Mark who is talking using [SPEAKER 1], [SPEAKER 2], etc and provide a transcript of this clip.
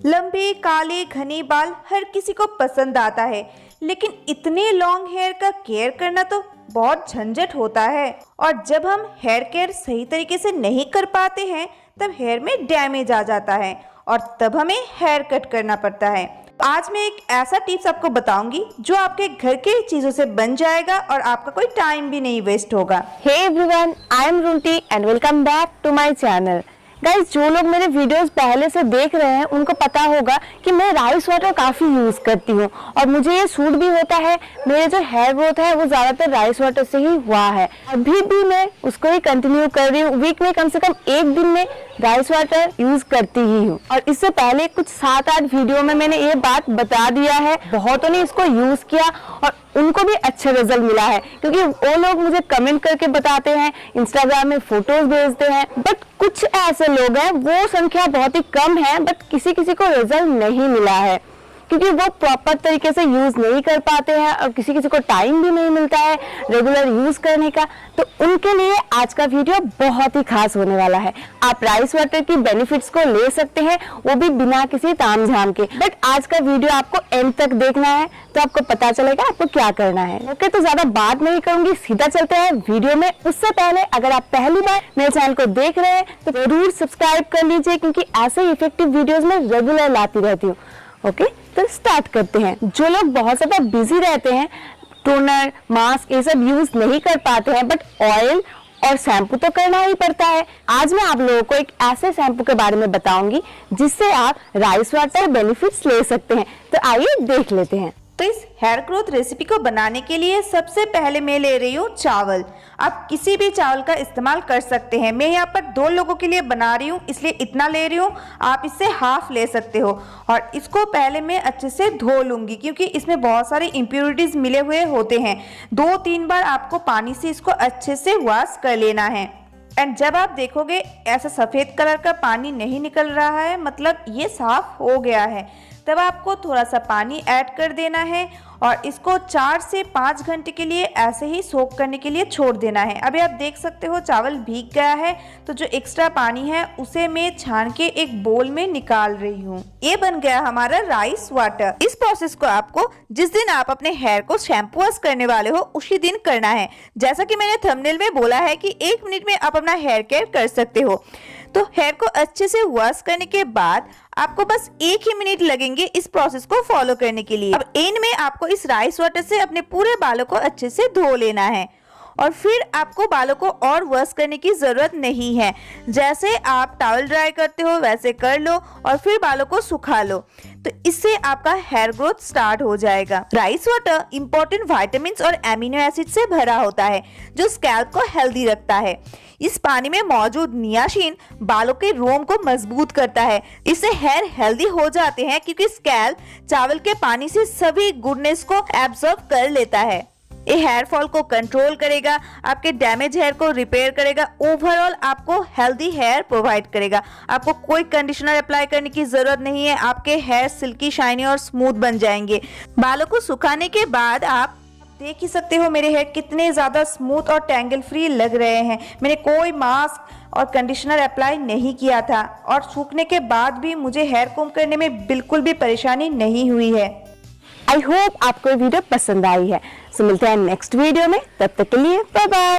[SPEAKER 1] लंबे काले घने बाल हर किसी को पसंद आता है, लेकिन इतने लॉन्ग हेयर का केयर करना तो बहुत झंझट होता है। और जब हम हेयर केयर सही तरीके से नहीं कर पाते हैं तब हेयर में डैमेज आ जाता है और तब हमें हेयर कट करना पड़ता है। आज मैं एक ऐसा टिप्स आपको बताऊंगी जो आपके घर के चीजों से बन जाएगा और आपका कोई टाइम भी नहीं वेस्ट होगा।
[SPEAKER 2] Hey everyone, I am Runti and welcome back to my channel. Guys, जो लोग मेरे वीडियोस पहले से देख रहे हैं उनको पता होगा कि मैं राइस वाटर काफ़ी यूज़ करती हूँ और मुझे ये सूट भी होता है। मेरे जो हेयर ग्रोथ है वो ज़्यादातर राइस वाटर से ही हुआ है। अभी भी मैं उसको ही कंटिन्यू कर रही हूँ। वीक में कम से कम एक दिन में राइस वाटर यूज़ करती ही हूँ। और इससे पहले कुछ 7-8 वीडियो में मैंने ये बात बता दिया है। बहुतों ने इसको यूज़ किया और उनको भी अच्छा रिजल्ट मिला है, क्योंकि वो लोग मुझे कमेंट करके बताते हैं, इंस्टाग्राम में फोटोज भेजते हैं। बट कुछ ऐसे लोग हैं, वो संख्या बहुत ही कम है, बट किसी किसी को रिजल्ट नहीं मिला है क्योंकि वो प्रॉपर तरीके से यूज नहीं कर पाते हैं और किसी किसी को टाइम भी नहीं मिलता है रेगुलर यूज करने का। तो उनके लिए आज का वीडियो बहुत ही खास होने वाला है। आप राइस वाटर की बेनिफिट्स को ले सकते हैं, वो भी बिना किसी तामझाम के। बट आज का वीडियो आपको एंड तक देखना है तो आपको पता चलेगा आपको क्या करना है। ओके, तो ज्यादा बात नहीं करूंगी, सीधा चलते हैं वीडियो में। उससे पहले अगर आप पहली बार मेरे चैनल को देख रहे हैं तो जरूर सब्सक्राइब कर लीजिए, क्योंकि ऐसे इफेक्टिव वीडियोज में रेगुलर लाती रहती हूँ। ओके, तो स्टार्ट करते हैं। जो लोग बहुत ज्यादा बिजी रहते हैं, टोनर, मास्क ये सब यूज नहीं कर पाते हैं, बट ऑयल और शैम्पू तो करना ही पड़ता है। आज मैं आप लोगों को एक ऐसे शैम्पू के बारे में बताऊंगी जिससे आप राइस वाटर बेनिफिट्स ले सकते हैं। तो आइए देख लेते हैं।
[SPEAKER 1] तो इस हेयर ग्रोथ रेसिपी को बनाने के लिए सबसे पहले मैं ले रही हूँ चावल। आप किसी भी चावल का इस्तेमाल कर सकते हैं। मैं यहाँ पर 2 लोगों के लिए बना रही हूँ, इसलिए इतना ले रही हूँ। आप इससे हाफ ले सकते हो। और इसको पहले मैं अच्छे से धो लूँगी, क्योंकि इसमें बहुत सारे इम्प्योरिटीज़ मिले हुए होते हैं। 2-3 बार आपको पानी से इसको अच्छे से वॉश कर लेना है। एंड जब आप देखोगे ऐसा सफ़ेद कलर का पानी नहीं निकल रहा है, मतलब ये साफ हो गया है, तब आपको थोड़ा सा पानी ऐड कर देना है और इसको 4 से 5 घंटे के लिए ऐसे ही सोक करने के लिए छोड़ देना है। अभी आप देख सकते हो चावल भीग गया है, तो जो एक्स्ट्रा पानी है उसे मैं छान के एक बोल में निकाल रही हूँ। ये बन गया हमारा राइस वाटर। इस प्रोसेस को आपको जिस दिन आप अपने हेयर को शैम्पू वॉश करने वाले हो उसी दिन करना है। जैसा कि मैंने थंबनेल में बोला है कि 1 मिनट में आप अपना हेयर केयर कर सकते हो। तो हेयर को अच्छे से वॉश करने के बाद आपको बस 1 ही मिनट लगेंगे इस प्रोसेस को फॉलो करने के लिए। अब एंड में आपको इस राइस वाटर से अपने पूरे बालों को अच्छे से धो लेना है और फिर आपको बालों को और वॉश करने की जरूरत नहीं है। जैसे आप टॉवल ड्राई करते हो वैसे कर लो और फिर बालों को सुखा लो, तो इससे आपका हेयर ग्रोथ स्टार्ट हो जाएगा। राइस वाटर इंपॉर्टेंट विटामिन्स और एमिनो एसिड से भरा होता है जो स्कैल्प को हेल्दी रखता है। इस पानी में मौजूद नियासिन बालों के रोम को मजबूत करता है। इससे हेयर हेल्दी हो जाते हैं, क्योंकि स्कैल्प चावल के पानी से सभी गुडनेस को एब्जॉर्ब कर लेता है। ये हेयर फॉल को कंट्रोल करेगा, आपके डैमेज हेयर को रिपेयर करेगा, ओवरऑल आपको हेल्दी हेयर प्रोवाइड करेगा। आपको कोई कंडीशनर अप्लाई करने की जरूरत नहीं है। आपके हेयर सिल्की, शाइनी और स्मूथ बन जाएंगे। बालों को सुखाने के बाद आप देख ही सकते हो मेरे हेयर कितने ज़्यादा स्मूथ और टैंगल फ्री लग रहे हैं। मैंने कोई मास्क और कंडीशनर अप्लाई नहीं किया था और सूखने के बाद भी मुझे हेयर कोम करने में बिल्कुल भी परेशानी नहीं हुई है।
[SPEAKER 2] आई होप आपको ये वीडियो पसंद आई है। सो मिलते हैं नेक्स्ट वीडियो में, तब तक के लिए बाय बाय।